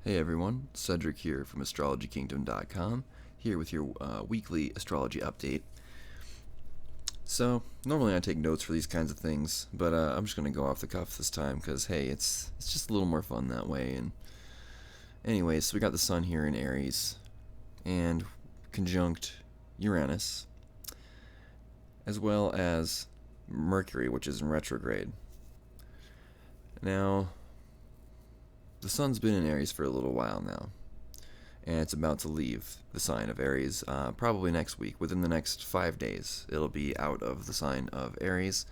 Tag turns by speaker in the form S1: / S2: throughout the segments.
S1: Hey everyone, Cedric here from astrologykingdom.com, here with your weekly astrology update. So, normally I take notes for these kinds of things, but I'm just going to go off the cuff this time because, hey, it's just a little more fun that way. And anyways, so we got the sun here in Aries and conjunct Uranus, as well as Mercury, which is in retrograde. Now, the sun's been in Aries for a little while now, and it's about to leave the sign of Aries probably next week. Within the next 5 days, it'll be out of the sign of Aries.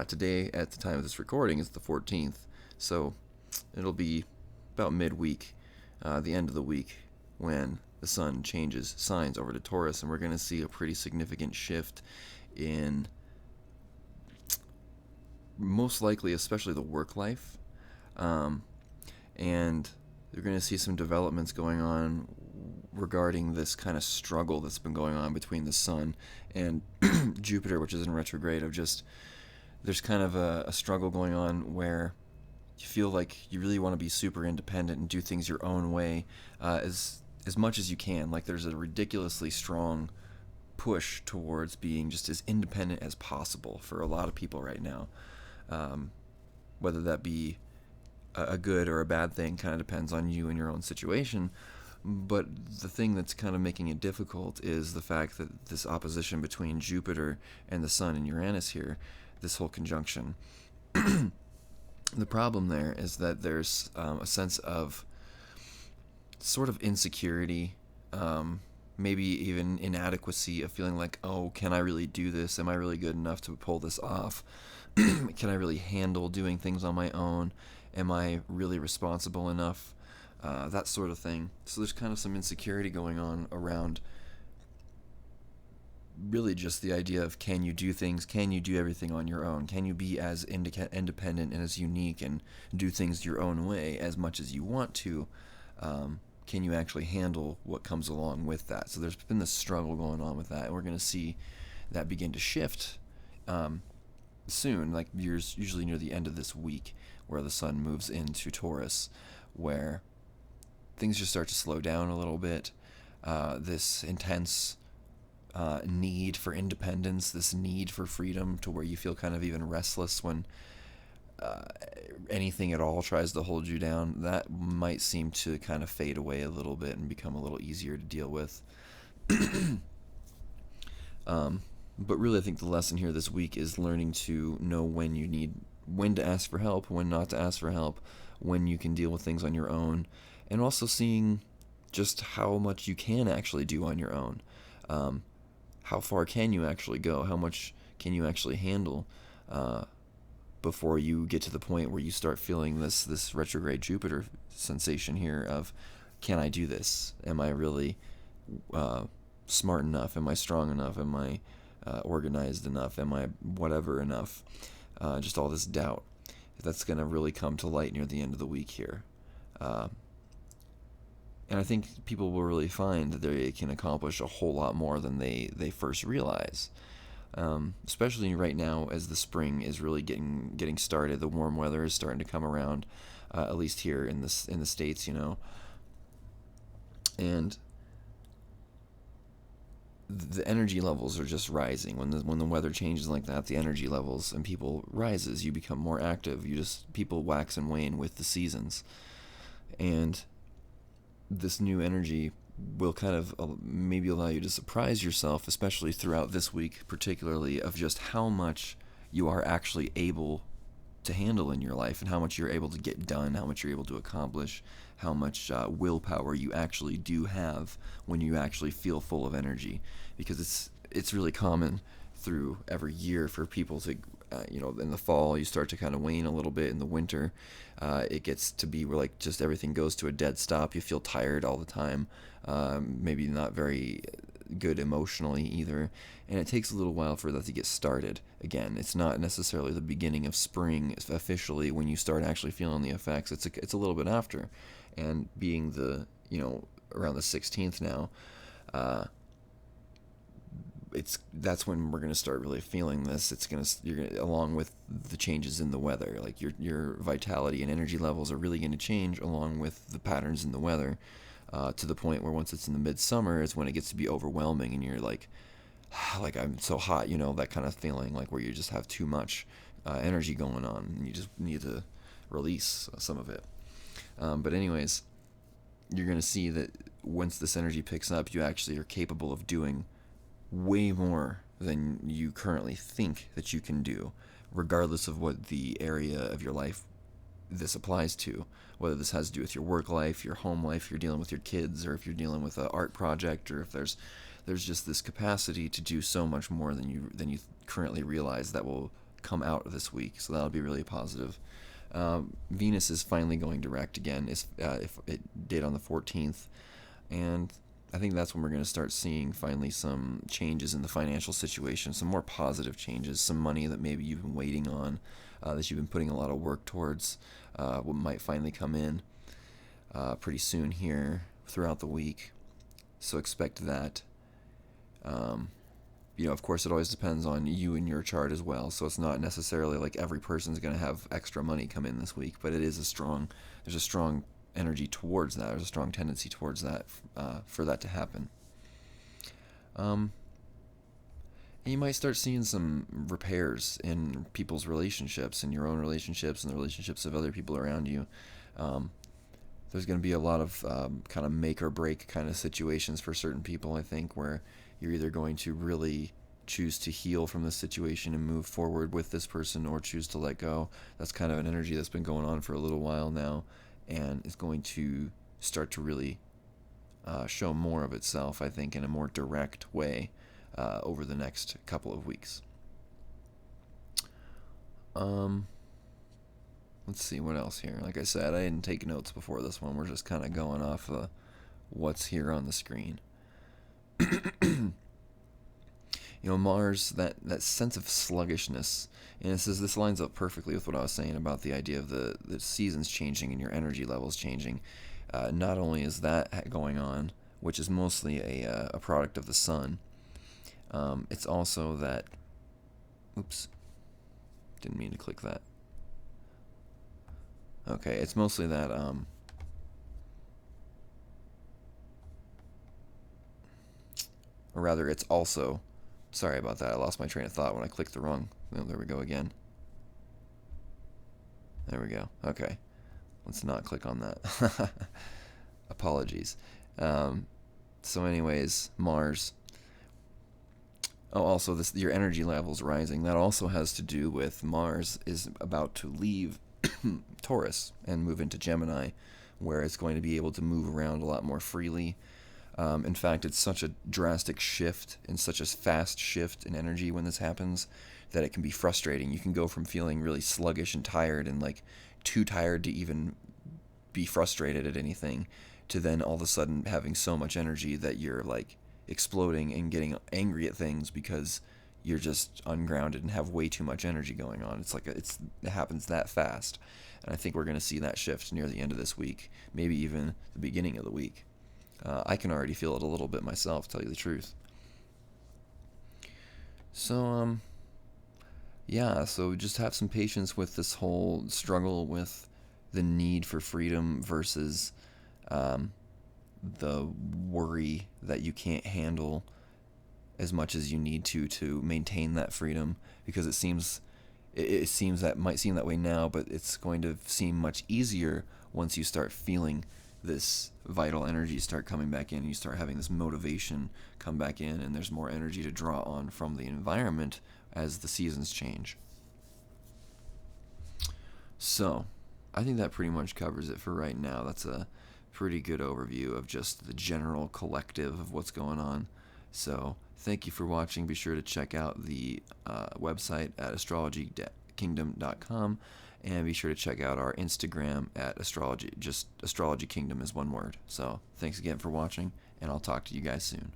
S1: Today, at the time of this recording, is the 14th, so it'll be about midweek, the end of the week, when the sun changes signs over to Taurus, and we're going to see a pretty significant shift in most likely, especially the work life. And you're going to see some developments going on regarding this kind of struggle that's been going on between the sun and Jupiter, which is in retrograde. Of just there's kind of a struggle going on where you feel like you really want to be super independent and do things your own way, as much as you can. Like there's a ridiculously strong push towards being just as independent as possible for a lot of people right now. Whether that be a good or a bad thing kind of depends on you and your own situation. But the thing that's kind of making it difficult is the fact that this opposition between Jupiter and the Sun and Uranus here, this whole conjunction. The problem there is that there's a sense of sort of insecurity, maybe even inadequacy, of feeling like, oh, can I really do this? Am I really good enough to pull this off? Can I really handle doing things on my own? Am I really responsible enough? That sort of thing. So there's kind of some insecurity going on around really just the idea of, can you do things? Can you do everything on your own? Can you be as independent and as unique and do things your own way as much as you want to? Can you actually handle what comes along with that? So there's been this struggle going on with that, and we're going to see that begin to shift soon, like usually near the end of this week, where the sun moves into Taurus, where things just start to slow down a little bit. This intense need for independence, this need for freedom, to where you feel kind of even restless when anything at all tries to hold you down, that might seem to kind of fade away a little bit and become a little easier to deal with. But really, I think the lesson here this week is learning to know when to ask for help, when not to ask for help, when you can deal with things on your own, and also seeing just how much you can actually do on your own. How far can you actually go? How much can you actually handle before you get to the point where you start feeling this retrograde Jupiter sensation here of, can I do this? Am I really smart enough? Am I strong enough? Am I organized enough? Am I whatever enough? Just all this doubt. That's going to really come to light near the end of the week here. And I think people will really find that they can accomplish a whole lot more than they first realize. Especially right now, as the spring is really getting started, the warm weather is starting to come around, at least here in the States, and the energy levels are just rising. When the weather changes like that, the energy levels and people rises. You become more active. People wax and wane with the seasons, and this new energy will kind of maybe allow you to surprise yourself, especially throughout this week, particularly, of just how much you are actually able to handle in your life, and how much you're able to get done, how much you're able to accomplish, how much willpower you actually do have when you actually feel full of energy. Because it's really common through every year for people to, in the fall you start to kind of wane a little bit. In the winter, it gets to be where, like, just everything goes to a dead stop. You feel tired all the time, maybe not very good emotionally either, and it takes a little while for that to get started again. It's not necessarily the beginning of spring officially when you start actually feeling the effects. It's a little bit after, and being around the 16th now, that's when we're gonna start really feeling this. You're gonna, along with the changes in the weather, like your vitality and energy levels are really gonna change along with the patterns in the weather, to the point where once it's in the midsummer is when it gets to be overwhelming, and you're like I'm so hot, that kind of feeling, like where you just have too much energy going on, and you just need to release some of it. But anyways, you're gonna see that once this energy picks up, you actually are capable of doing way more than you currently think that you can do, regardless of what the area of your life this applies to. Whether this has to do with your work life, your home life, if you're dealing with your kids, or if you're dealing with an art project, or if there's just this capacity to do so much more than you currently realize that will come out this week. So that'll be really positive. Venus is finally going direct again. If it did on the 14th, and I think that's when we're going to start seeing finally some changes in the financial situation, some more positive changes, some money that maybe you've been waiting on, that you've been putting a lot of work towards, what might finally come in pretty soon here throughout the week. So expect that. Of course, it always depends on you and your chart as well. So it's not necessarily like every person's going to have extra money come in this week, but there's a strong energy towards that. There's a strong tendency towards that, for that to happen. And you might start seeing some repairs in people's relationships, in your own relationships, and the relationships of other people around you. There's going to be a lot of kind of make or break kind of situations for certain people, I think, where you're either going to really choose to heal from this situation and move forward with this person, or choose to let go. That's kind of an energy that's been going on for a little while now, and it's going to start to really show more of itself, I think, in a more direct way over the next couple of weeks. Let's see what else here. Like I said, I didn't take notes before this one. We're just kind of going off what's here on the screen. Mars, that sense of sluggishness, and this lines up perfectly with what I was saying about the idea of the seasons changing and your energy levels changing. Not only is that going on, which is mostly a product of the sun, it's also that, oops, didn't mean to click that. Okay, it's mostly that, or rather, it's also, sorry about that, I lost my train of thought when I clicked the wrong, oh, there we go again. There we go, okay. Let's not click on that. Apologies. So anyways, Mars. Oh, also, your energy levels rising. That also has to do with Mars is about to leave Taurus and move into Gemini, where it's going to be able to move around a lot more freely. In fact, it's such a drastic shift and such a fast shift in energy when this happens that it can be frustrating. You can go from feeling really sluggish and tired and like too tired to even be frustrated at anything, to then all of a sudden having so much energy that you're like exploding and getting angry at things because you're just ungrounded and have way too much energy going on. It's like it happens that fast, and I think we're going to see that shift near the end of this week, maybe even the beginning of the week. I can already feel it a little bit myself, to tell you the truth. So so just have some patience with this whole struggle with the need for freedom versus the worry that you can't handle as much as you need to maintain that freedom, because it seems that might seem that way now, but it's going to seem much easier once you start feeling this vital energy start coming back in, and you start having this motivation come back in, and there's more energy to draw on from the environment as the seasons change. So I think that pretty much covers it for right now. That's a pretty good overview of just the general collective of what's going on. So thank you for watching. Be sure to check out the website at astrologykingdom.com, and be sure to check out our Instagram at astrology. Just Astrology Kingdom is one word. So thanks again for watching, and I'll talk to you guys soon.